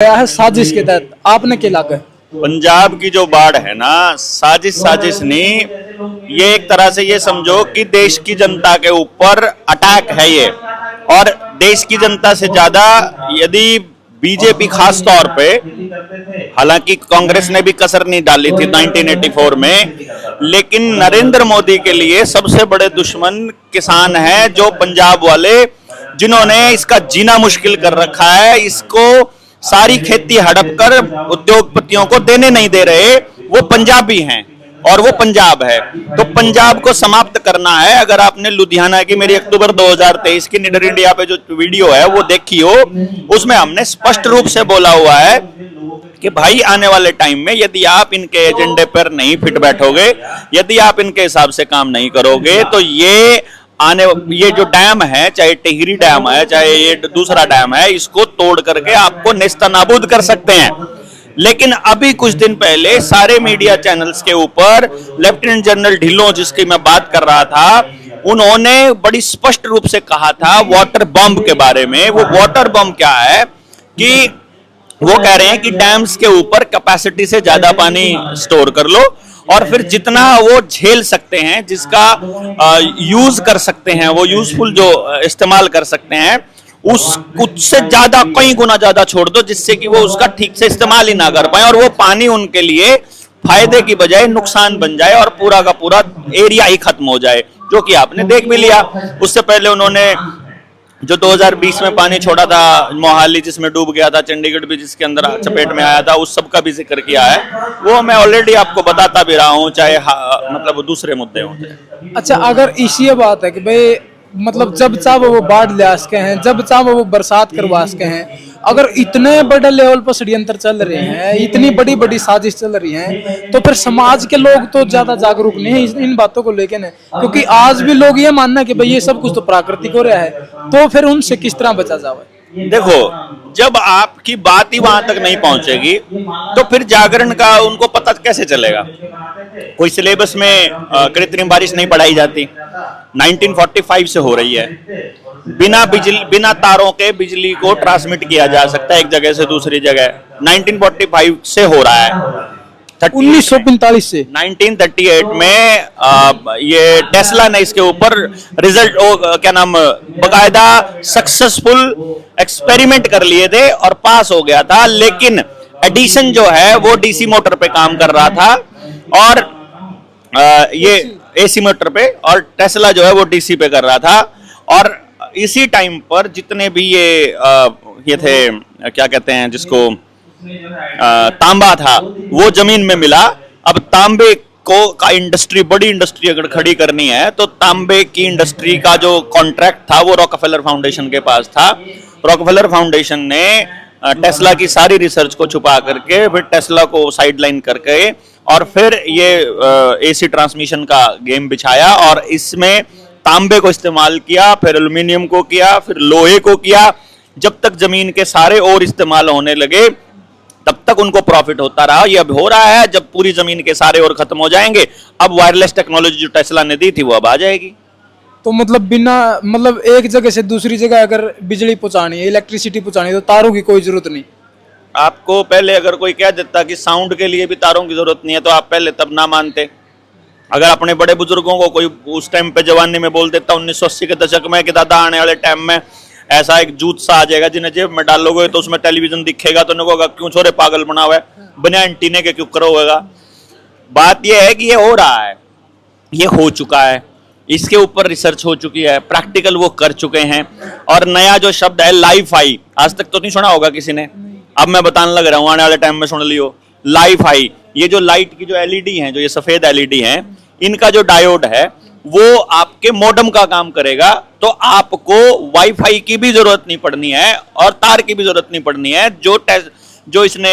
गया है साजिश के तहत, आपने क्या लगा? पंजाब की जो बाढ़ है ना, साजिश नहीं, ये एक तरह से ये समझो कि देश की जनता के ऊपर अटैक है ये। और देश की जनता से ज्यादा यदि बीजेपी खास तौर पे, हालांकि कांग्रेस ने भी कसर नहीं डाली थी 1984 में, लेकिन नरेंद्र मोदी के लिए सबसे बड़े दुश्मन किसान हैं, जो पंजाब वाले, जिन्होंने इसका जीना मुश्किल कर रखा है। इसको सारी खेती हड़प कर उद्योगपतियों को देने नहीं दे रहे, वो पंजाबी हैं और वो पंजाब है। तो पंजाब को समाप्त करना है। अगर आपने लुधियाना की मेरी अक्टूबर 2023 की निडर इंडिया पे जो वीडियो है वो देखी हो, उसमें हमने स्पष्ट रूप से बोला हुआ है कि भाई आने वाले टाइम में यदि आप इनके एजेंडे पर नहीं फिट बैठोगे, यदि आप इनके हिसाब से काम नहीं करोगे, तो ये जो डैम है, चाहे टिहरी डैम है, चाहे ये दूसरा डैम है, इसको तोड़ करके आपको नेस्तनाबूद कर सकते हैं। लेकिन अभी कुछ दिन पहले सारे मीडिया चैनल्स के ऊपर लेफ्टिनेंट जनरल ढिल्लों, जिसकी मैं बात कर रहा था, उन्होंने बड़ी स्पष्ट रूप से कहा था वाटर बम के बारे में। वो वाटर बम क्या है कि वो कह रहे हैं कि डैम्स के ऊपर कैपेसिटी से ज्यादा पानी स्टोर कर लो और फिर जितना वो झेल सकते हैं, जिसका यूज कर सकते हैं, वो यूजफुल जो इस्तेमाल कर सकते हैं, उससे ज्यादा कई गुना ज्यादा छोड़ दो, जिससे कि वो उसका ठीक से इस्तेमाल ही ना कर पाए और वो पानी उनके लिए फायदे की बजाय नुकसान बन जाए और पूरा का पूरा एरिया ही खत्म हो जाए, जो कि आपने देख भी लिया। उससे पहले उन्होंने जो 2020 में पानी छोड़ा था मोहाली, जिसमें डूब गया था, चंडीगढ़ भी जिसके अंदर चपेट में आया था, उस सब का भी जिक्र किया है। वो मैं ऑलरेडी आपको बताता भी रहा हूँ, चाहे मतलब दूसरे मुद्दे हों। अच्छा, अगर इसी बात है कि भाई मतलब जब चाहो वो बाढ़ ले सके हैं, जब चाहो वो बरसात करवा सके हैं, अगर इतने बड़े लेवल पर षड्यंत्र चल रहे हैं, इतनी बड़ी बड़ी साजिश चल रही है, तो फिर समाज के लोग तो ज्यादा जागरूक नहीं है इन बातों को लेकर ना, क्योंकि आज भी लोग ये मानना कि भाई ये सब कुछ तो प्राकृतिक हो रहा है, तो फिर उनसे किस तरह बचा जाए? देखो, जब आपकी बात ही वहां तक नहीं पहुंचेगी तो फिर जागरण का उनको पता कैसे चलेगा? कोई सिलेबस में कृत्रिम बारिश नहीं पढ़ाई जाती, 1945 से हो रही है। बिना तारों के बिजली को ट्रांसमिट किया जा सकता है एक जगह से दूसरी जगह, 1945 से हो रहा है। 1945 से 1938 में ये टेस्ला ने इसके ऊपर रिजल्ट क्या नाम बकायदा सक्सेसफुल एक्सपेरिमेंट कर लिए थे और पास हो गया था। लेकिन एडिसन जो है वो डीसी मोटर पे काम कर रहा था और ये एसी मोटर पे, और टेस्ला जो है वो डीसी पे कर रहा था। और इसी टाइम पर जितने भी ये थे, क्या कहते हैं जिसको, तांबा था, वो जमीन में मिला। अब तांबे का इंडस्ट्री, बड़ी इंडस्ट्री अगर खड़ी करनी है, तो तांबे की इंडस्ट्री का जो कॉन्ट्रैक्ट था वो रॉकफेलर फाउंडेशन के पास था। रॉकफेलर फाउंडेशन ने टेस्ला की सारी रिसर्च को छुपा करके, फिर टेस्ला को साइडलाइन करके, और फिर ये एसी ट्रांसमिशन का गेम बिछाया और इसमें तांबे को इस्तेमाल किया, फिर एल्यूमिनियम को किया, फिर लोहे को किया। जब तक जमीन के सारे और इस्तेमाल होने लगे तब तक उनको प्रॉफिट होता रहा। ये अब हो रहा है, जब पूरी जमीन के सारे और खत्म हो जाएंगे, अब वायरलेस टेक्नोलॉजी जो टेस्ला ने दी थी वो अब आ जाएगी। तो मतलब एक जगह से दूसरी जगह अगर बिजली पहुंचानी है, इलेक्ट्रिसिटी पहुंचानी है, तो तारों की कोई जरूरत नहीं। आपको पहले अगर कोई कह देता कि साउंड के लिए भी तारों की जरूरत नहीं है, तो आप पहले तब ना मानते। अगर अपने बड़े बुजुर्गों को कोई उस टाइम पे जवानी में बोल देता 1980 के दशक में कि दादा आने वाले टाइम में ऐसा एक जूत सा आ जाएगा, जिन्हें जेब में डालोगे तो उसमें टेलीविजन दिखेगा, तो उन्होंने कहा क्यों छोरे पागल बना हुआ है, बिना एंटीने के क्यों करो होगा। बात यह है कि ये हो रहा है, ये हो चुका है, इसके ऊपर रिसर्च हो चुकी है, प्रैक्टिकल वो कर चुके हैं। और नया जो शब्द है लाइफाई, आज तक तो नहीं सुना होगा किसी ने, अब मैं बताने लग रहा हूं, आने वाले टाइम में सुन लियो। लाइफाई, ये जो लाइट की जो एलईडी है, जो ये सफेद एलईडी है, इनका जो डायोड है वो आपके मॉडेम का काम करेगा। तो आपको वाईफाई की भी जरूरत नहीं पड़नी है और तार की भी जरूरत नहीं पड़नी है। जो इसने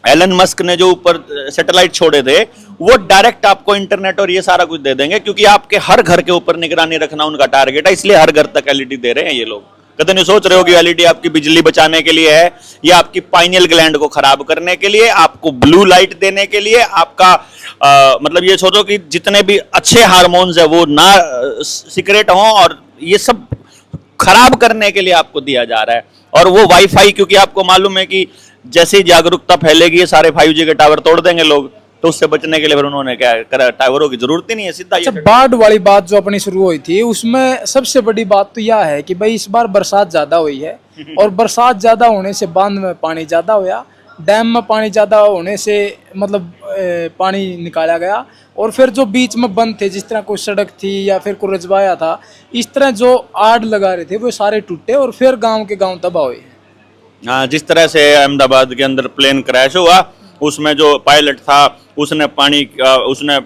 एलन मस्क ने जो ऊपर सैटेलाइट छोड़े थे, वो डायरेक्ट आपको इंटरनेट और ये सारा कुछ दे देंगे, क्योंकि आपके हर घर के ऊपर निगरानी रखना उनका टारगेट है। इसलिए हर घर तक एलईडी दे रहे हैं ये लोग। कभी नहीं सोच रहे हो कि एलईडी आपकी बिजली बचाने के लिए है या आपकी पाइनियल ग्लैंड को खराब करने के लिए, आपको ब्लू लाइट देने के लिए, आपका मतलब ये सोचो कि जितने भी अच्छे हार्मोन्स है वो ना सीक्रेट हों, और ये सब खराब करने के लिए आपको दिया जा रहा है। और वो वाईफाई, क्योंकि आपको मालूम है कि जैसे ही जागरूकता फैलेगी ये सारे 5G के टावर तोड़ देंगे लोग, तो उससे बचने के लिए फिर उन्होंने क्या करा, टावरों की जरूरत ही नहीं है, सीधा अच्छा, बाढ़ वाली बात जो अपनी शुरू हुई थी उसमें सबसे बड़ी बात तो यह है कि भाई इस बार बरसात ज्यादा हुई है, और बरसात ज्यादा होने से बांध में पानी ज्यादा होया, डैम में पानी ज्यादा होने से मतलब पानी निकाला गया, और फिर जो बीच में बंद थे, जिस तरह कोई सड़क थी या फिर कोई रजवाया था, इस तरह जो आड़ लगा रहे थे वो सारे टूटे और फिर गांव के गांव तबाह हुए। हाँ, जिस तरह से अहमदाबाद के अंदर प्लेन क्रैश हुआ, उसमें जो पायलट था उसने उसने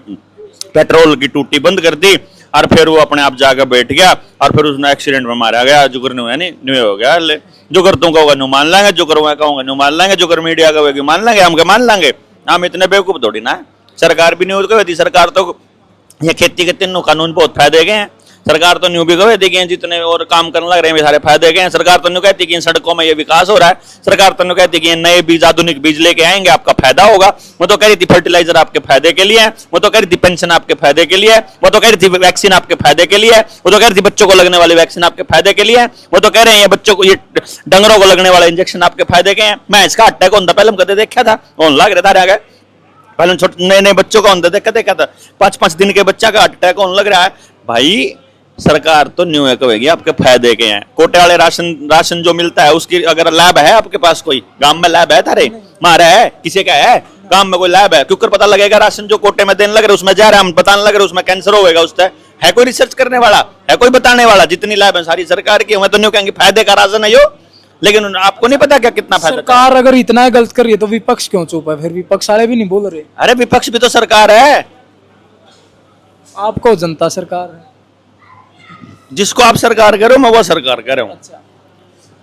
पेट्रोल की टूटी बंद कर दी और फिर वो अपने आप जाकर बैठ गया और फिर उसने एक्सीडेंट में मारा गया। जुगर नहीं हो गया, जुगर तुम कहोगे नु मान लेंगे, जुगर मैं कहूँगा नु मान लेंगे, जुगर मीडिया कहोगे मान लेंगे, हम क्या मान लेंगे? हम इतने बेवकूफ थोड़ी ना है। सरकार भी नहीं होती, सरकार तो ये खेती के तीनों कानून बहुत फायदे गए हैं। सरकार तो न्यू भी कहे देखिए जितने और काम करने लग रहे हैं सारे फायदे गए हैं। सरकार तो न्यू कहती कि इन सड़कों में ये विकास हो रहा है, सरकार तो न्यू कहती कि नए बीज, आधुनिक बीज लेके आएंगे, आपका फायदा होगा। वो तो कह रही थी फर्टिलाइजर आपके फायदे के लिए है, वो तो कह रही थी पेंशन आपके फायदे के लिए है, वो तो कह रही थी वैक्सीन आपके फायदे के लिए है, वो तो कह रही थी बच्चों को लगने वाली वैक्सीन आपके फायदे के लिए है, वो तो कह रहे हैं ये बच्चों को, ये डंगरों को लगने वाला इंजेक्शन आपके फायदे के हैं। मैं इसका अटैक होता पहले कदे देखा था, लग रहा था गए पहले छोटे नए नए बच्चों का होता देखा था, 5-5 दिन के बच्चा का अटैक होने लग रहा है। भाई सरकार तो न्यू है कहेगी आपके फायदे के हैं। कोटे वाले राशन जो मिलता है उसकी अगर लैब है आपके पास, कोई गांव में लैब है थारे मारा है किसी का है गांव में कोई लैब है, क्योंकि पता लगेगा राशन जो कोटे में देने लग रहे उसमें जा रहा है, हम बताने लग रहे उसमें कैंसर होगा, उससे है कोई रिसर्च करने वाला, है कोई बताने वाला? जितनी लैब है सारी सरकार की। मैं तो न्यू कहेंगे फायदे का राशन है यो, लेकिन आपको नहीं पता क्या कितना फायदा। सरकार अगर इतना गलत कर रही है तो विपक्ष क्यों चुप है? फिर विपक्ष वाले भी नहीं बोल रहे। अरे विपक्ष भी तो सरकार है, आपको जनता सरकार है, जिसको आप सरकार करो मैं वो सरकार कर रहा हूं। अच्छा,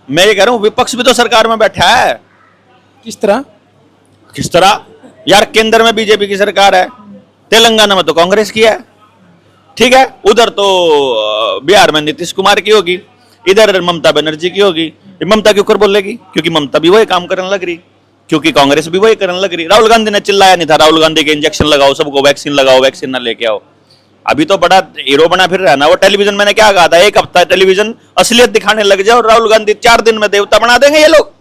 मैं ये कह रहा हूं विपक्ष भी तो सरकार में बैठा है। किस तरह? किस तरह यार, केंद्र में बीजेपी की सरकार है, तेलंगाना में तो कांग्रेस की है, ठीक है, उधर तो बिहार में नीतीश कुमार की होगी, इधर ममता बनर्जी की होगी। ममता क्यों कर बोलेगी? क्योंकि ममता भी वही काम करने लग रही, क्योंकि कांग्रेस भी वही करने लग रही। राहुल गांधी ने चिल्लाया नहीं था, राहुल गांधी के इंजेक्शन लगाओ, सबको वैक्सीन लगाओ, वैक्सीन ना लेके आओ। अभी तो बड़ा हीरो बना फिर रहा है ना वो। टेलीविजन मैंने क्या कहा था, एक हफ्ता टेलीविजन असलियत दिखाने लग जाए और राहुल गांधी 4 दिन में देवता बना देंगे ये लोग।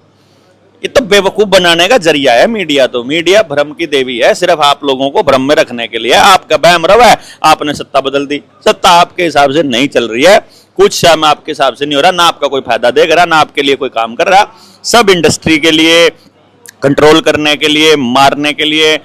ये तो बेवकूफ बनाने का जरिया है मीडिया। तो मीडिया भ्रम की देवी है, सिर्फ आप लोगों को भ्रम में रखने के लिए। आपका बहम रवा है, आपने सत्ता बदल दी, सत्ता आपके हिसाब से नहीं चल रही है, कुछ शाम आपके हिसाब से नहीं हो रहा, ना आपका कोई फायदा देख रहा, ना आपके लिए कोई काम कर रहा। सब इंडस्ट्री के लिए, कंट्रोल करने के लिए, मारने के लिए,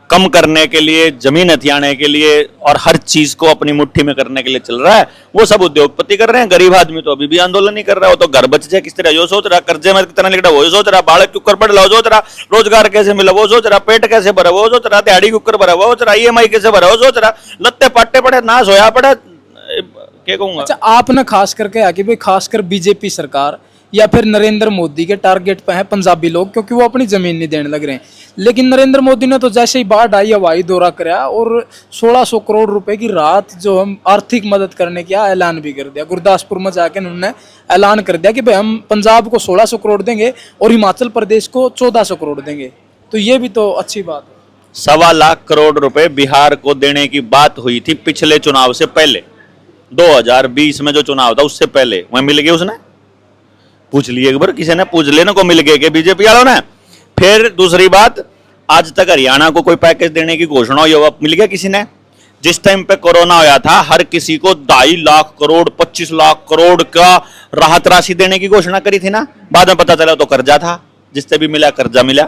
कम करने के लिए, जमीन हथियाने के लिए और हर चीज को अपनी मुट्ठी में करने के लिए चल रहा है। वो सब उद्योगपति कर रहे हैं, गरीब आदमी तो अभी भी आंदोलन नहीं कर रहा है। वो तो घर बच जाए किस तरह जो सोच रहा, कर्जे में कितना लिख रहा वो सोच रहा, बालक क्यों कर पड़ रहा वो सोच रहा, रोजगार कैसे मिला वो सोच रहा, पेट कैसे भरा वो सोच रहा, दिहाड़ी क्यों भरा वो सोच रहा, EMI कैसे भरा वो सोच रहा, लत्ते पट्टे पड़े नाश होया पड़े। क्या कहूंगा? अच्छा, आपने खास करके आके भाई खासकर बीजेपी सरकार या फिर नरेंद्र मोदी के टारगेट पे हैं पंजाबी लोग, क्योंकि वो अपनी जमीन नहीं देने लग रहे हैं। लेकिन नरेंद्र मोदी ने तो जैसे ही बाढ़ आई हवाई दौरा कराया और 1600 करोड़ रुपए की राहत जो हम आर्थिक मदद करने का ऐलान भी कर दिया। गुरदासपुर में जाके उन्होंने ऐलान कर दिया कि भाई हम पंजाब को 1600 करोड़ देंगे और हिमाचल प्रदेश को 1400 करोड़ देंगे। तो ये भी तो अच्छी बात है। 1.25 लाख करोड़ रुपए बिहार को देने की बात हुई थी पिछले चुनाव से पहले, 2020 में जो चुनाव था उससे पहले। वह मिल गए, उसने पूछ लिए एक बार, किसी ने पूछ लेने को मिल गए कि बीजेपी वालों ने। फिर दूसरी बात, आज तक हरियाणा को कोई पैकेज देने की घोषणा हुई मिल गया किसी ने? जिस टाइम पे कोरोना आया था हर किसी को 2.5 लाख करोड़ 25 लाख करोड़ का राहत राशि देने की घोषणा करी थी ना। बाद में पता चला तो कर्जा था, जिससे भी मिला कर्जा मिला।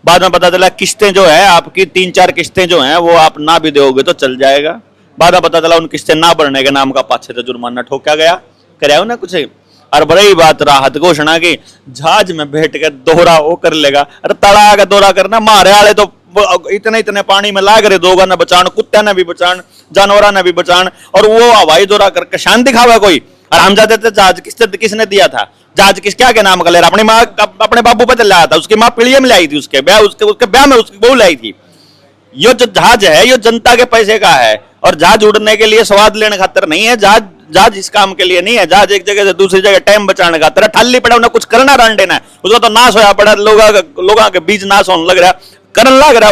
बाद में पता चला किस्तें जो है आपकी 3-4 किस्तें जो हैं वो आप ना भी दोगे तो चल जाएगा। बाद में पता चला उन किस्तें ना भरने के नाम का 5-6 जुर्माना ठोका गया, कराया ना कुछ। और बड़ी बात राहत घोषणा की, जहाज में बैठ के दोहरा वो कर लेगा। अरे तड़ा का दौरा करना, मारे वाले तो इतने इतने पानी में लाग रहे, दोगा ने बचान, कुत्ते ने भी बचान, जानवरा ने भी बचान, और वो हवाई दौरा करके शान दिखावा कोई। और हम जाते थे जहाज किसने दिया था? जहाज क्या के नाम का ले रहा? अपनी माँ अपने बाबू पे लाया था, उसकी माँ पीढ़िया में लाई थी, उसके ब्याह में उसकी बहू लाई थी। ये जो जहाज है ये जनता के पैसे का है, और जहाज उड़ने के लिए स्वाद लेने खातिर नहीं है। जहाज इस काम के लिए नहीं है। जहाज एक जगह से दूसरी जगह टाइम बचाने का तरह ठाली पड़ा, उन्हें कुछ करना रान देना है। उसको तो नाश होया पड़ा, लोगों के बीज नाश होने लग रहा, करने लग रहा।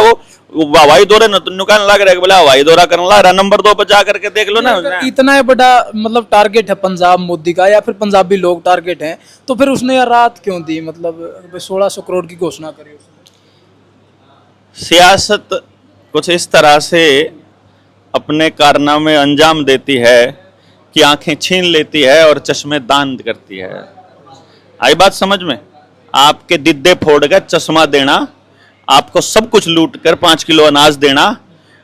हवाई दौरे न तुम कहने लग रहा है कि बोला हवाई दौरा करने लग रहा, नंबर 2 पर जा करके देख लो ना। इतना बड़ा मतलब टारगेट है पंजाब मोदी का, या फिर पंजाबी लोग टारगेट हैं, तो फिर उसने यार रात क्यों दी, मतलब 1600 करोड़ की घोषणा करी उसने। सियासत कुछ इस तरह से अपने कारनामे अंजाम देती है कि आंखें छीन लेती है और चश्मे दान करती है। आई बात समझ में? आपके दिद्दे फोड़ कर चश्मा देना, आपको सब कुछ लूट कर 5 किलो अनाज देना,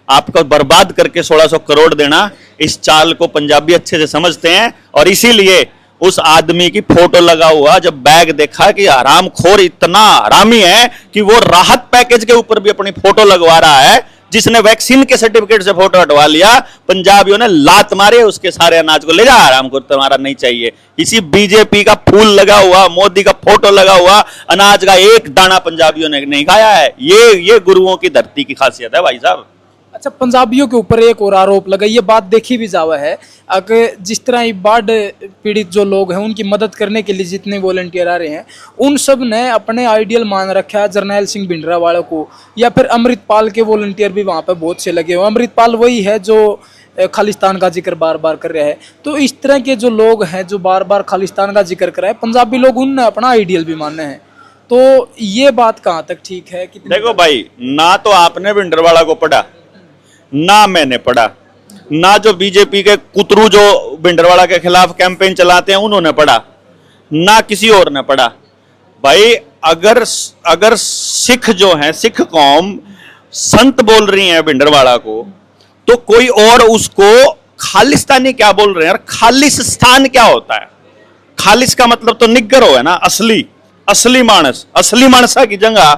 आपको बर्बाद करके 1600 करोड़ देना, इस चाल को पंजाबी अच्छे से समझते हैं। और इसीलिए उस आदमी की फोटो लगा हुआ जब बैग देखा कि हरामखोर इतना हरामी है कि वो राहत पैकेज के ऊपर भी अपनी फोटो लगवा रहा है, जिसने वैक्सीन के सर्टिफिकेट से फोटो हटवा लिया, पंजाबियों ने लात मारे, उसके सारे अनाज को ले जा, हरामखोर तुम्हारा नहीं चाहिए। इसी बीजेपी का फूल लगा हुआ, मोदी का फोटो लगा हुआ अनाज का एक दाना पंजाबियों ने नहीं खाया है। ये गुरुओं की धरती की खासियत है भाई साहब। अच्छा, पंजाबियों के ऊपर एक और आरोप लगा, ये बात देखी भी जावा है, अगर जिस तरह ये बाढ़ पीड़ित जो लोग हैं उनकी मदद करने के लिए जितने वॉलंटियर आ रहे हैं, उन सब ने अपने आइडियल मान रखा है जरनैल सिंह भिंडरावाला को, या फिर अमृतपाल के वॉलंटियर भी वहाँ पे बहुत से लगे हुए। अमृतपाल वही है जो खालिस्तान का जिक्र बार बार कर रहा है। तो इस तरह के जो लोग हैं जो बार बार खालिस्तान का जिक्र कर रहे हैं, पंजाबी लोग उनने अपना आइडियल भी माने हैं। तो ये बात कहाँ तक ठीक है? देखो भाई, ना तो आपने भिंडरवाला को पढ़ा, ना मैंने पढ़ा, ना जो बीजेपी के कुतरू जो भिंडरवाड़ा के खिलाफ कैंपेन चलाते हैं उन्होंने पढ़ा, ना किसी और ने पढ़ा। भाई अगर सिख जो हैं, सिख कौम संत बोल रही है भिंडरवाड़ा को, तो कोई और उसको खालिस्तानी क्या बोल रहे हैं? यार खालिस्तान क्या होता है? खालिस का मतलब तो निग्गर हो है ना, असली मानस, असली मानसा की जगह।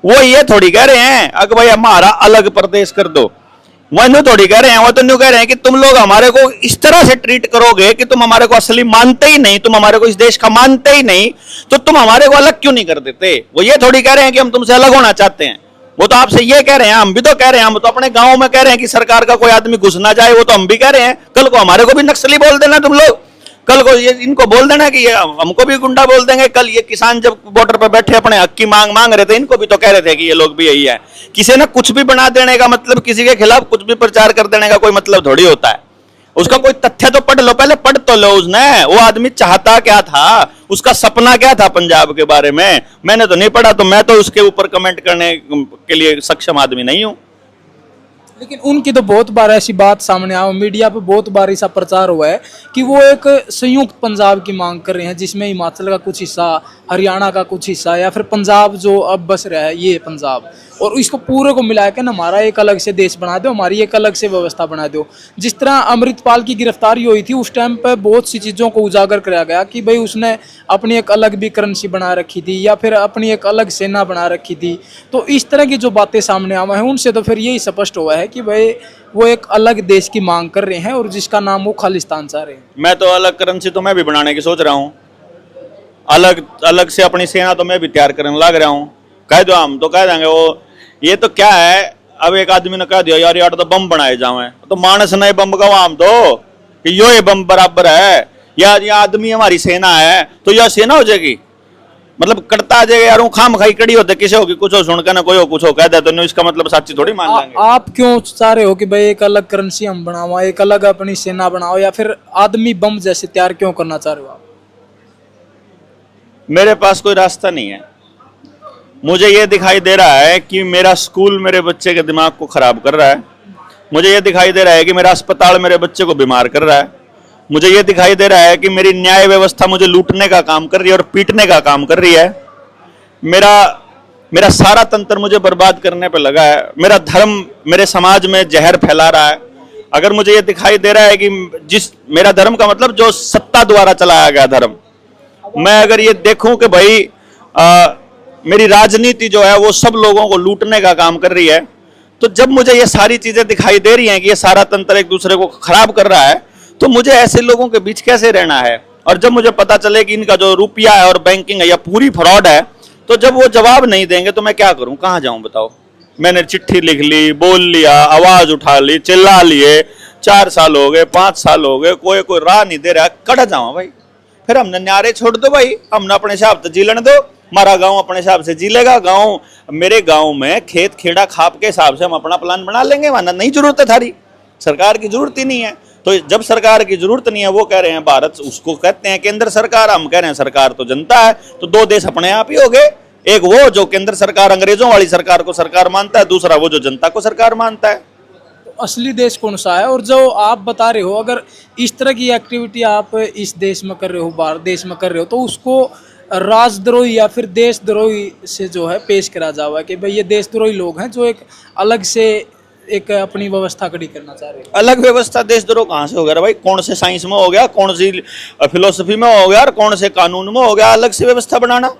वो ये थोड़ी कह रहे हैं अगर भाई हमारा अलग प्रदेश कर दो, वो थोड़ी कह रहे हैं, वो तो न्यू कह रहे हैं कि तुम लोग हमारे को इस तरह से ट्रीट करोगे कि तुम हमारे को असली मानते ही नहीं, तुम हमारे को इस देश का मानते ही नहीं, तो तुम हमारे को अलग क्यों नहीं कर देते? वो ये थोड़ी कह रहे हैं कि हम तुमसे अलग होना चाहते हैं। वो तो आपसे ये कह रहे हैं, हम भी तो कह रहे हैं, हम तो अपने गांव में कह रहे हैं कि सरकार का कोई आदमी घुस ना जाए, वो तो हम भी कह रहे हैं। कल को हमारे को भी नक्सली बोल देना तुम लोग, कल को ये इनको बोल देना कि ये हमको भी गुंडा बोल देंगे। कल ये किसान जब बॉर्डर पर बैठे अपने हक की मांग रहे थे, इनको भी तो कह रहे थे कि ये लोग भी यही है। किसी ने कुछ भी बना देने का मतलब, किसी के खिलाफ कुछ भी प्रचार कर देने का कोई मतलब थोड़ी होता है। उसका कोई तथ्य तो पढ़ लो, पहले पढ़ तो लो उसने, वो आदमी चाहता क्या था, उसका सपना क्या था पंजाब के बारे में। मैंने तो नहीं पढ़ा, तो मैं तो उसके ऊपर कमेंट करने के लिए सक्षम आदमी नहीं हूं। लेकिन उनकी तो बहुत बार ऐसी बात सामने आई, मीडिया पे बहुत बार ऐसा प्रचार हुआ है कि वो एक संयुक्त पंजाब की मांग कर रहे हैं, जिसमें हिमाचल का कुछ हिस्सा, हरियाणा का कुछ हिस्सा, या फिर पंजाब जो अब बस रहा है ये पंजाब, और इसको पूरे को मिला के हमारा एक अलग से देश बना दो, हमारी एक अलग से व्यवस्था बना दो। जिस तरह अमृतपाल की गिरफ्तारी हुई थी उस टाइम पे बहुत सी चीज़ों को उजागर कराया गया कि भाई उसने अपनी एक अलग भी करेंसी बना रखी थी, या फिर अपनी एक अलग सेना बना रखी थी। तो इस तरह की जो बातें सामने आई हैं उनसे तो फिर यही स्पष्ट हुआ है कि भाई वो एक अलग देश की मांग कर रहे हैं और जिसका नाम वो खालिस्तान चाह रहे हैं। मैं तो अलग करेंसी तो मैं भी बनाने की सोच रहा हूँ, अलग से अपनी सेना तो मैं भी तैयार करने लग रहा हूँ। कह दो हम तो कह देंगे, वो ये तो क्या है, अब एक आदमी ने कह दिया यार यार तो बम बनाए जाए, तो मानस नहीं बम का हम तो कि यो ये बम बराबर है, या ये आदमी हमारी सेना है तो यह सेना हो जाएगी, मतलब करता आ जाएगा यार। खाम खाई कड़ी होते किसे होगी, कुछ हो सुनकर ना कोई हो कुछ हो कह दे, तो इसका मतलब सच्ची थोड़ी मान लेंगे। आप क्यों चाह रहे हो कि भाई एक अलग करेंसी हम बनाओ, एक अलग अपनी सेना बनाओ, या फिर आदमी बम जैसे तैयार क्यों करना चाह रहे हो आप? मेरे पास कोई रास्ता नहीं है। मुझे ये दिखाई दे रहा है कि मेरा स्कूल मेरे बच्चे के दिमाग को खराब कर रहा है, मुझे ये दिखाई दे रहा है कि मेरा अस्पताल मेरे बच्चे को बीमार कर रहा है, मुझे ये दिखाई दे रहा है कि मेरी न्याय व्यवस्था मुझे लूटने का काम कर रही है और पीटने का काम कर रही है। मेरा सारा तंत्र मुझे बर्बाद करने पे लगा है। मेरा धर्म मेरे समाज में जहर फैला रहा है। अगर मुझे ये दिखाई दे रहा है कि मेरा धर्म का मतलब जो सत्ता द्वारा चलाया गया धर्म, मैं अगर ये देखूं कि भाई मेरी राजनीति जो है वो सब लोगों को लूटने का काम कर रही है, तो जब मुझे ये सारी चीजें दिखाई दे रही हैं कि ये सारा तंत्र एक दूसरे को खराब कर रहा है, तो मुझे ऐसे लोगों के बीच कैसे रहना है। और जब मुझे पता चले कि इनका जो रुपया है और बैंकिंग है या पूरी फ्रॉड है, तो जब वो जवाब नहीं देंगे तो मैं क्या करूं, कहां जाऊं बताओ। मैंने चिट्ठी लिख ली, बोल लिया, आवाज उठा ली, चिल्ला लिए, 4 साल हो गए, 5 साल हो गए, कोई राह नहीं दे रहा, कट जाऊं भाई। फिर हमने न्यारे छोड़ दो भाई, हमने अपने हिसाब से जी लेने दो। हमारा गांव अपने हिसाब से जी लेगा। गांव, मेरे गांव में खेत खेड़ा खाप के हिसाब से हम अपना प्लान बना लेंगे, वरना नहीं जरूरत है थारी, सरकार की जरूरत ही नहीं है। तो जब सरकार की जरूरत नहीं है, वो कह रहे हैं भारत, उसको कहते हैं केंद्र सरकार, हम कह रहे हैं सरकार तो जनता है, तो दो देश अपने आप ही हो गए। एक वो जो केंद्र सरकार अंग्रेजों वाली सरकार को सरकार मानता है, दूसरा वो जो जनता को सरकार मानता है। असली देश कौन सा है? और जो आप बता रहे हो, अगर इस तरह की एक्टिविटी आप इस देश में कर रहे हो, भारत देश में कर रहे हो, तो उसको राजद्रोही या फिर देशद्रोही से जो है पेश करा जावा कि भाई ये देशद्रोही लोग हैं जो एक अलग से एक अपनी व्यवस्था खड़ी करना चाह रहे हैं। अलग व्यवस्था देशद्रोह कहाँ से हो गया भाई? कौन से साइंस में हो गया, कौन सी फिलोसफी में हो गया, और कौन से कानून में हो गया अलग से व्यवस्था बनाना?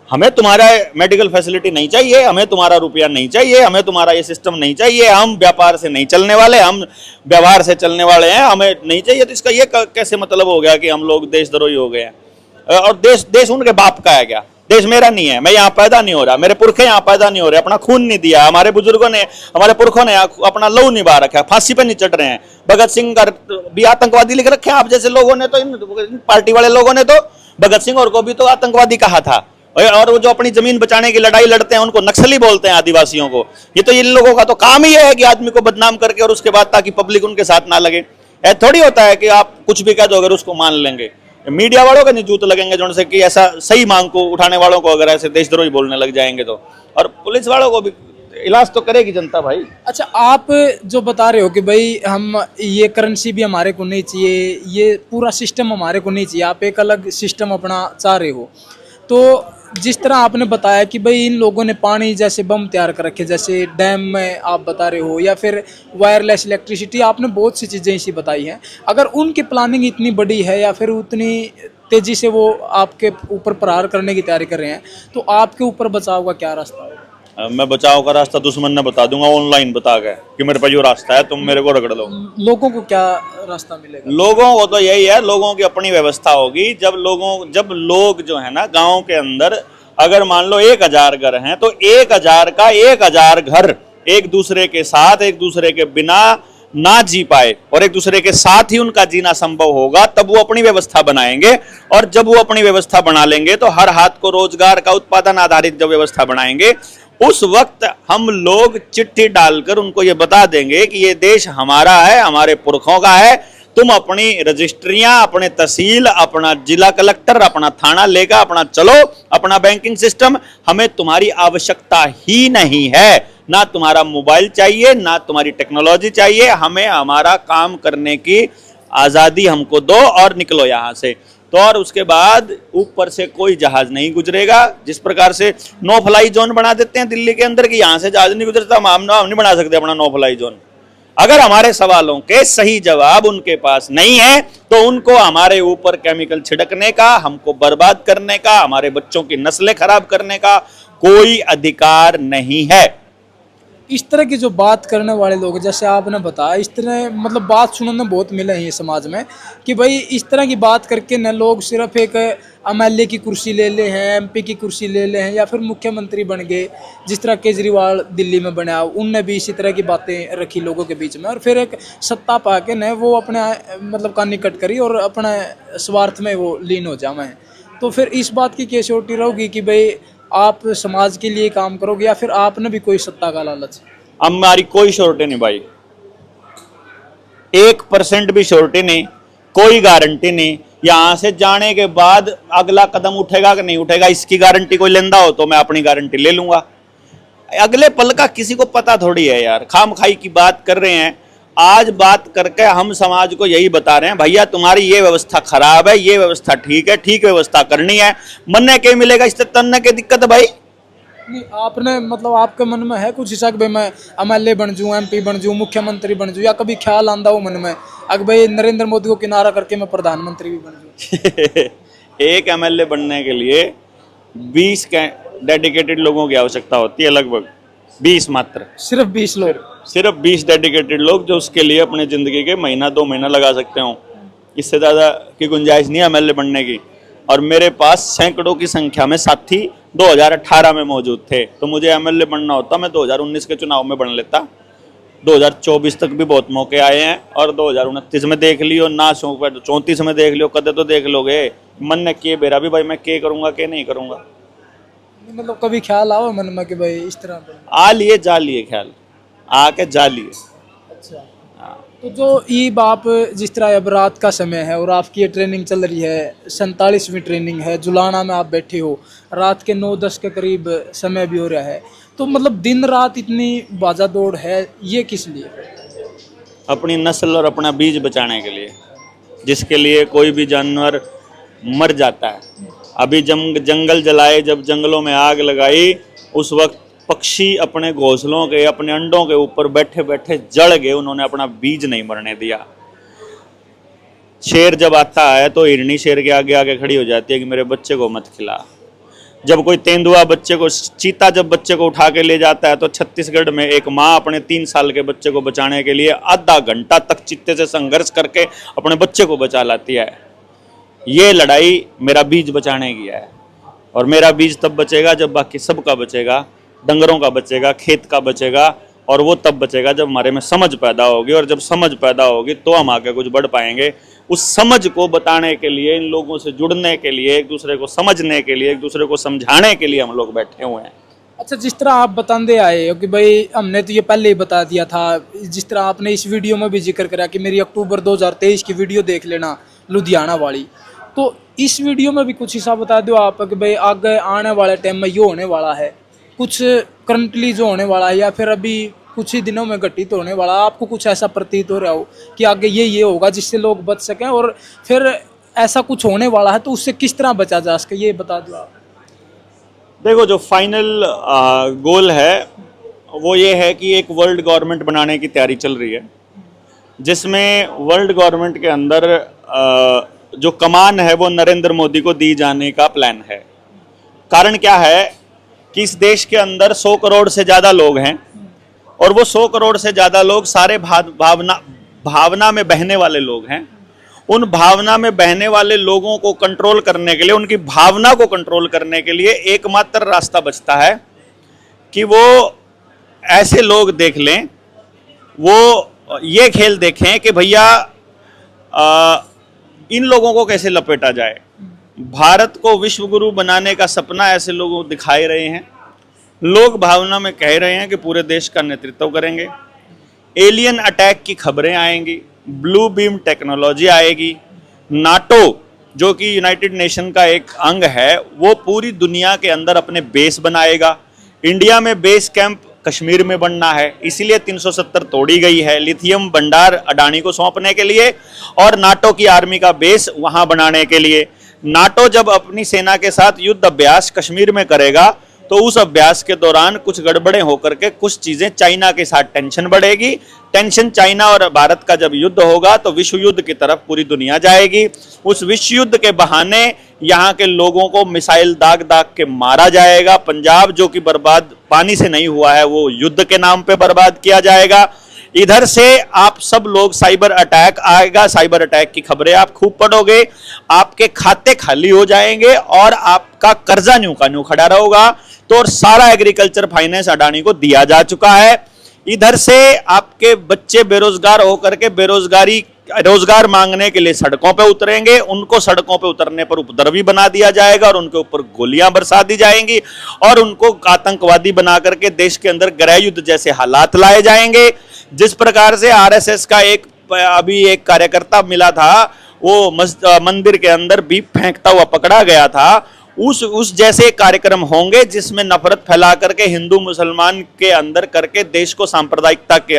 हमें तुम्हारा मेडिकल फैसिलिटी नहीं चाहिए, हमें तुम्हारा रुपया नहीं चाहिए, हमें तुम्हारा ये सिस्टम नहीं चाहिए, हम व्यापार से नहीं चलने वाले, हम व्यवहार से चलने वाले हैं, हमें नहीं चाहिए। तो इसका ये कैसे मतलब हो गया कि हम लोग देशद्रोही हो गए हैं? और देश उनके बाप का है क्या? देश मेरा नहीं है, मैं यहाँ पैदा नहीं हो रहा, मेरे पुरखे यहाँ पैदा नहीं हो रहे, अपना खून नहीं दिया, हमारे बुजुर्गों ने, हमारे पुरखों ने अपना लहू निभा रखा है, फांसी पे नहीं चढ़ रहे हैं। भगत सिंह का भी आतंकवादी लिख रखे हैं आप जैसे लोगों ने, तो इन पार्टी वाले लोगों ने तो भगत सिंह और को भी तो आतंकवादी कहा था। और वो जो अपनी जमीन बचाने की लड़ाई लड़ते हैं उनको नक्सली बोलते हैं, आदिवासियों को। ये तो इन लोगों का तो काम ही है कि आदमी को बदनाम करके और उसके बाद ताकि पब्लिक उनके साथ ना लगे। ऐसा थोड़ी होता है कि आप कुछ भी कह दो अगर उसको मान लेंगे। मीडिया वालों का नहीं जूत लगेंगे जो से कि ऐसा सही मांग को उठाने वालों को अगर ऐसे देशद्रोही बोलने लग जाएंगे तो, और पुलिस वालों को भी इलाज तो करेगी जनता भाई। अच्छा, आप जो बता रहे हो कि भाई हम ये करेंसी भी हमारे को नहीं चाहिए, ये पूरा सिस्टम हमारे को नहीं चाहिए, आप एक अलग सिस्टम अपना चाह रहे हो, तो जिस तरह आपने बताया कि भाई इन लोगों ने पानी जैसे बम तैयार कर रखे, जैसे डैम में आप बता रहे हो, या फिर वायरलेस इलेक्ट्रिसिटी, आपने बहुत सी चीज़ें ऐसी बताई हैं। अगर उनकी प्लानिंग इतनी बड़ी है या फिर उतनी तेज़ी से वो आपके ऊपर प्रहार करने की तैयारी कर रहे हैं, तो आपके ऊपर बचाव का क्या रास्ता है? मैं बचाव का रास्ता दुश्मन ने बता दूंगा ऑनलाइन बता के कि मेरे पास जो रास्ता है, तुम मेरे को रगड़ लो। लोगों को क्या रास्ता मिलेगा? लोगों को तो यही है, लोगों की अपनी व्यवस्था होगी। जब लोग जो है ना गांव के अंदर, अगर मान लो 1000 घर हैं, तो 1000 का 1000 घर एक दूसरे के साथ, एक दूसरे के बिना ना जी पाए और एक दूसरे के साथ ही उनका जीना संभव होगा, तब वो अपनी व्यवस्था बनाएंगे। और जब वो अपनी व्यवस्था बना लेंगे तो हर हाथ को रोजगार का उत्पादन आधारित जब व्यवस्था बनाएंगे, उस वक्त हम लोग चिट्ठी डालकर उनको ये बता देंगे कि ये देश हमारा है, हमारे पुरखों का है। तुम अपनी रजिस्ट्रियां, अपने तहसील, अपना जिला कलेक्टर, अपना थाना लेकर अपना चलो, अपना बैंकिंग सिस्टम, हमें तुम्हारी आवश्यकता ही नहीं है। ना तुम्हारा मोबाइल चाहिए, ना तुम्हारी टेक्नोलॉजी चाहिए, हमें हमारा काम करने की आजादी हमको दो और निकलो यहां से। तो और उसके बाद ऊपर से कोई जहाज नहीं गुजरेगा। जिस प्रकार से नो फ्लाई जोन बना देते हैं दिल्ली के अंदर कि यहां से जहाज नहीं गुजरता, हम नहीं बना सकते अपना नो फ्लाई जोन। अगर हमारे सवालों के सही जवाब उनके पास नहीं है तो उनको हमारे ऊपर केमिकल छिड़कने का, हमको बर्बाद करने का, हमारे बच्चों की नस्लें खराब करने का कोई अधिकार नहीं है। इस तरह की जो बात करने वाले लोग, जैसे आपने बताया, इस तरह मतलब बात सुनने बहुत मिले हैं ये समाज में कि भाई इस तरह की बात करके न लोग सिर्फ एक एमएलए की कुर्सी ले ले हैं, एमपी की कुर्सी ले ले हैं, या फिर मुख्यमंत्री बन गए, जिस तरह केजरीवाल दिल्ली में बना, उनने भी इसी तरह की बातें रखी लोगों के बीच में, और फिर एक सत्ता पाके न वो अपने मतलब कानी कट करी और अपने स्वार्थ में वो लीन हो जावे हैं। तो फिर इस बात की क्या श्योरिटी रहोगी कि भाई आप समाज के लिए काम करोगे या फिर आपने भी कोई सत्ता का लालच? हमारी कोई श्योरिटी नहीं भाई, 1% भी श्योरिटी नहीं, कोई गारंटी नहीं। यहां से जाने के बाद अगला कदम उठेगा कि नहीं उठेगा, इसकी गारंटी कोई लेंदा हो तो मैं अपनी गारंटी ले लूंगा। अगले पल का किसी को पता थोड़ी है यार। खाम खाई की बात कर रहे हैं। आज बात करके हम समाज को यही बता रहे हैं, भैया तुम्हारी ये व्यवस्था खराब है, ये व्यवस्था ठीक है, ठीक व्यवस्था करनी है। मन के मिलेगा, इससे तन्ने की दिक्कत है भाई। नहीं, आपने मतलब आपके मन में है कुछ हिसाब, भाई मैं एमएलए बन जाऊं, एमपी बन जाऊं, मुख्यमंत्री बन जाऊं, या कभी ख्याल आंदा हो मन में अगर भाई नरेंद्र मोदी को किनारा करके मैं प्रधानमंत्री भी बन जाऊं? एक एमएलए बनने के लिए 20 डेडिकेटेड लोगों की आवश्यकता होती है, लगभग 20 मात्र, सिर्फ 20 लोग, सिर्फ 20 डेडिकेटेड लोग जो उसके लिए अपने जिंदगी के महीना 2 महीना लगा सकते हो। इससे ज़्यादा की गुंजाइश नहीं है एमएलए बनने की। और मेरे पास सैकड़ों की संख्या में साथी 2018 में मौजूद थे, तो मुझे एमएलए बनना होता मैं 2019 के चुनाव में बन लेता। 2024 तक भी बहुत मौके आए हैं और 2029 में देख लियो, ना शौक 34 में देख लियो, कदे तो देख लोगे। मन ने किए बेरा भी भाई मैं क्या करूँगा क्या नहीं करूँगा। मतलब कभी ख्याल आवा मन में कि भाई इस तरह पे? आ लिए जा लिए ख्याल, आके जा लिए। अच्छा, तो जो ईब आप जिस तरह अब रात का समय है और आपकी ये ट्रेनिंग चल रही है, 47वीं ट्रेनिंग है, जुलाना में आप बैठे हो, रात के 9-10 के करीब समय भी हो रहा है, तो मतलब दिन रात इतनी भाजा दौड़ है, ये किस लिए? अपनी नस्ल और अपना बीज बचाने के लिए, जिसके लिए कोई भी जानवर मर जाता है। अभी जंगल जलाए, जब जंगलों में आग लगाई, उस वक्त पक्षी अपने घोंसलों के, अपने अंडों के ऊपर बैठे बैठे जल गए, उन्होंने अपना बीज नहीं मरने दिया। शेर जब आता है तो हिरनी शेर के आगे आगे खड़ी हो जाती है कि मेरे बच्चे को मत खिला। जब कोई तेंदुआ बच्चे को, चीता जब बच्चे को उठा के ले जाता है, तो छत्तीसगढ़ में एक माँ अपने 3 साल के बच्चे को बचाने के लिए आधा घंटा तक चीते से संघर्ष करके अपने बच्चे को बचा लाती है। ये लड़ाई मेरा बीज बचाने की है, और मेरा बीज तब बचेगा जब बाकी सबका बचेगा, डंगरों का बचेगा, खेत का बचेगा, और वो तब बचेगा जब हमारे में समझ पैदा होगी। और जब समझ पैदा होगी तो हम आगे कुछ बढ़ पाएंगे। उस समझ को बताने के लिए, इन लोगों से जुड़ने के लिए, एक दूसरे को समझने के लिए, एक दूसरे को समझाने के लिए हम लोग बैठे हुए हैं। अच्छा, जिस तरह आप बताते आए हो कि भाई हमने तो ये पहले ही बता दिया था, जिस तरह आपने इस वीडियो में भी जिक्र करा कि मेरी अक्टूबर 2023 की वीडियो देख लेना लुधियाना वाली, तो इस वीडियो में भी कुछ हिस्सा बता दो आप कि भाई आगे आने वाले टाइम में ये होने वाला है, कुछ करंटली जो होने वाला है, या फिर अभी कुछ ही दिनों में घटित होने वाला, आपको कुछ ऐसा प्रतीत हो रहा हो कि आगे ये होगा जिससे लोग बच सकें, और फिर ऐसा कुछ होने वाला है तो उससे किस तरह बचा जा सके, ये बता दो आप। देखो, जो फाइनल गोल है वो ये है कि एक वर्ल्ड गवर्नमेंट बनाने की तैयारी चल रही है, जिसमें वर्ल्ड गवर्नमेंट के अंदर जो कमान है वो नरेंद्र मोदी को दी जाने का प्लान है। कारण क्या है कि इस देश के अंदर 100 करोड़ से ज़्यादा लोग हैं, और वो 100 करोड़ से ज़्यादा लोग सारे भावना में बहने वाले लोग हैं। उन भावना में बहने वाले लोगों को कंट्रोल करने के लिए, उनकी भावना को कंट्रोल करने के लिए एकमात्र रास्ता बचता है कि वो ऐसे लोग देख लें, वो ये खेल देखें कि भैया इन लोगों को कैसे लपेटा जाए। भारत को विश्व गुरु बनाने का सपना ऐसे लोग दिखाई रहे हैं। लोग भावना में कह रहे हैं कि पूरे देश का नेतृत्व करेंगे, एलियन अटैक की खबरें आएंगी, ब्लू बीम टेक्नोलॉजी आएगी, नाटो जो कि यूनाइटेड नेशन का एक अंग है, वो पूरी दुनिया के अंदर अपने बेस बनाएगा। इंडिया में बेस कैंप कश्मीर में बनना है, इसीलिए 370 तोड़ी गई है लिथियम भंडार अडानी को सौंपने के लिए, और नाटो की आर्मी का बेस वहां बनाने के लिए। नाटो जब अपनी सेना के साथ युद्ध अभ्यास कश्मीर में करेगा, तो उस अभ्यास के दौरान कुछ गड़बड़ें होकर के कुछ चीजें चाइना के साथ टेंशन बढ़ेगी। टेंशन चाइना और भारत का जब युद्ध होगा तो विश्व युद्ध की तरफ पूरी दुनिया जाएगी। उस विश्व युद्ध के बहाने यहाँ के लोगों को मिसाइल दाग दाग के मारा जाएगा। पंजाब जो कि बर्बाद पानी से नहीं हुआ है, वो युद्ध के नाम पे बर्बाद किया जाएगा। इधर से आप सब लोग, साइबर अटैक आएगा, साइबर अटैक की खबरें आप खूब पढ़ोगे, आपके खाते खाली हो जाएंगे और आपका कर्जा न्यू का न्यू खड़ा रहेगा। तो और सारा एग्रीकल्चर फाइनेंस अडानी को दिया जा चुका है। इधर से आपके बच्चे बेरोजगार होकर के रोजगार मांगने के लिए सड़कों पे उतरेंगे, उनको सड़कों पे उतरने पर उपद्रवी बना दिया जाएगा और उनके ऊपर गोलियां बरसा दी जाएंगी और उनको आतंकवादी बना करके देश के अंदर गृह युद्ध जैसे हालात लाए जाएंगे। जिस प्रकार से आरएसएस का अभी एक कार्यकर्ता मिला था, वो मंदिर के अंदर बीप फेंकता हुआ पकड़ा गया था, उस जैसे कार्यक्रम होंगे जिसमें नफरत फैला करके हिंदू मुसलमान के अंदर करके देश को सांप्रदायिकता के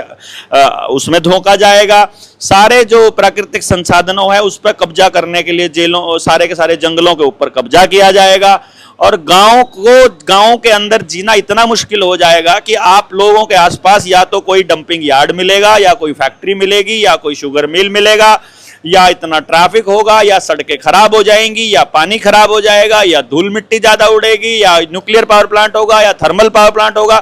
उसमें धोखा जाएगा। सारे जो प्राकृतिक संसाधनों है उस पर कब्जा करने के लिए जेलों, सारे के सारे जंगलों के ऊपर कब्जा किया जाएगा और गांव के अंदर जीना इतना मुश्किल हो जाएगा कि आप लोगों के आसपास या तो कोई डंपिंग यार्ड मिलेगा, या कोई फैक्ट्री मिलेगी, या कोई शुगर मिल मिलेगा, या इतना ट्रैफिक होगा, या सड़कें खराब हो जाएंगी, या पानी खराब हो जाएगा, या धूल मिट्टी ज्यादा उड़ेगी, या न्यूक्लियर पावर प्लांट होगा, या थर्मल पावर प्लांट होगा,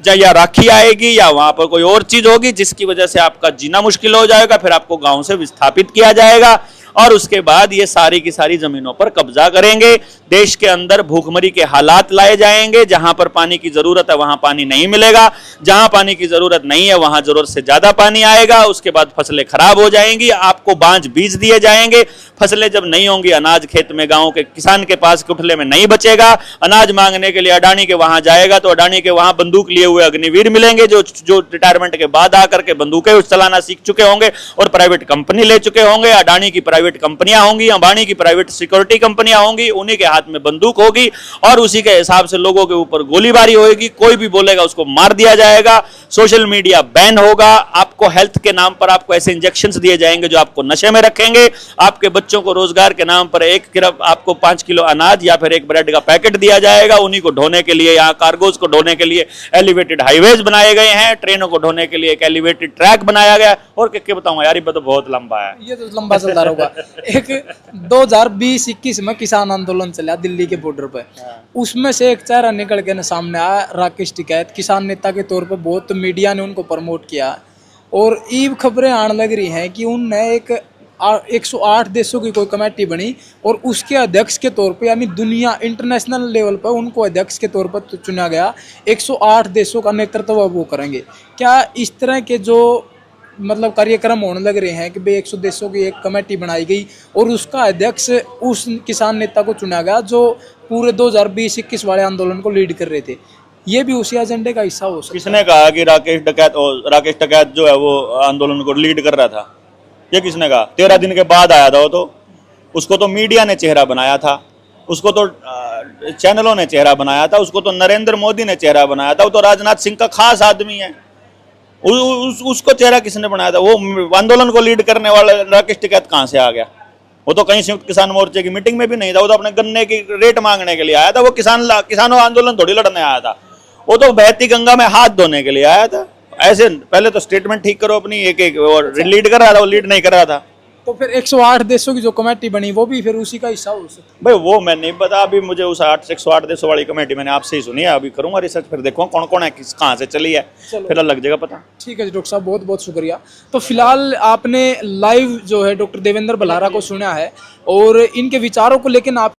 या राखी आएगी, या वहां पर कोई और चीज होगी जिसकी वजह से आपका जीना मुश्किल हो जाएगा। फिर आपको गांव से विस्थापित किया जाएगा और उसके बाद ये सारी की सारी जमीनों पर कब्जा करेंगे। देश के अंदर भूखमरी के हालात लाए जाएंगे, जहां पर पानी की जरूरत है वहां पानी नहीं मिलेगा, जहां पानी की जरूरत नहीं है वहां जरूरत से ज्यादा पानी आएगा, उसके बाद फसलें खराब हो जाएंगी, आपको बांझ बीज दिए जाएंगे, फसलें जब नहीं होंगी, अनाज खेत में गांव के किसान के पास कुठले में नहीं बचेगा, अनाज मांगने के लिए अडानी के वहां जाएगा तो अडानी के वहां बंदूक लिए हुए अग्निवीर मिलेंगे जो रिटायरमेंट के बाद आकर के बंदूकें चलाना सीख चुके होंगे और प्राइवेट कंपनी ले चुके होंगे। अडानी की प्राइवेट कंपनियां होंगी, अंबानी की प्राइवेट सिक्योरिटी कंपनियां होंगी, उन्हीं के हाथ में बंदूक होगी और उसी के हिसाब से लोगों के ऊपर गोलीबारी होगी। कोई भी बोलेगा उसको मार दिया जाएगा, सोशल मीडिया बैन होगा, आपको हेल्थ के नाम पर आपको ऐसे इंजेक्शंस दिए जाएंगे जो आपको नशे में रखेंगे, आपके बच्चों को रोजगार के नाम पर एक किलो आपको 5 किलो अनाज या फिर एक ब्रेड का पैकेट दिया जाएगा, उन्हीं को ढोने के लिए, यहाँ कार्गोज को ढोने के लिए एलिवेटेड हाईवेज बनाए गए हैं, ट्रेनों को ढोने के लिए एक एलिवेटेड ट्रैक बनाया गया। और क्या बताऊं यार, ये तो बहुत लंबा है, ये तो लंबा चलता रहेगा। एक 2020-21 में किसान आंदोलन चला दिल्ली के बॉर्डर पे, उसमें से एक चेहरा निकल के सामने आया, राकेश टिकैत, किसान नेता के तौर पे बहुत मीडिया ने उनको प्रमोट किया और ईब खबरें आने लग रही हैं कि उनने एक 108 देशों की कोई कमेटी बनी और उसके अध्यक्ष के तौर पे, यानी दुनिया इंटरनेशनल लेवल पर उनको अध्यक्ष के तौर पर चुना गया। 108 देशों का नेतृत्व वो करेंगे। क्या इस तरह के जो मतलब कार्यक्रम होने लग रहे हैं कि भाई 100 देशों की एक कमेटी बनाई गई और उसका अध्यक्ष उस किसान नेता को चुना गया जो पूरे 2020-21 वाले आंदोलन को लीड कर रहे थे, ये भी उसी एजेंडे का हिस्सा हो सकता है? किसने कहा कि राकेश टिकैत जो है वो आंदोलन को लीड कर रहा था? ये किसने कहा? 13 दिन के बाद आया था वो तो, उसको तो मीडिया ने चेहरा बनाया था, उसको तो चैनलों ने चेहरा बनाया था, उसको तो नरेंद्र मोदी ने चेहरा बनाया था, वो तो राजनाथ सिंह का खास आदमी है। उसको चेहरा किसने बनाया था? वो आंदोलन को लीड करने वाला राकेश टिकैत कहाँ से आ गया? वो तो कहीं संयुक्त किसान मोर्चे की मीटिंग में भी नहीं था, वो तो अपने गन्ने की रेट मांगने के लिए आया था, वो किसानों आंदोलन थोड़ी लड़ने आया था, वो तो बहती गंगा में हाथ धोने के लिए आया था। ऐसे पहले तो स्टेटमेंट ठीक करो अपनी, एक एक और लीड कर रहा था, वो लीड नहीं कर रहा था। तो फिर 108 देशों की जो कमेटी बनी वो भी फिर उसी का हिस्सा हो सकता है? भाई वो मैं नहीं पता, अभी मुझे उस 108 देशों वाली कमेटी मैंने आपसे ही सुनी है, अभी करूंगा रिसर्च, फिर देखूंगा कौन कौन है, किस कहाँ से चली है, फिर लग जाएगा पता। ठीक है जी डॉक्टर साहब, बहुत बहुत शुक्रिया। तो फिलहाल आपने लाइव जो है डॉक्टर देवेंद्र बल्हारा को सुना है और इनके विचारों को लेकर आप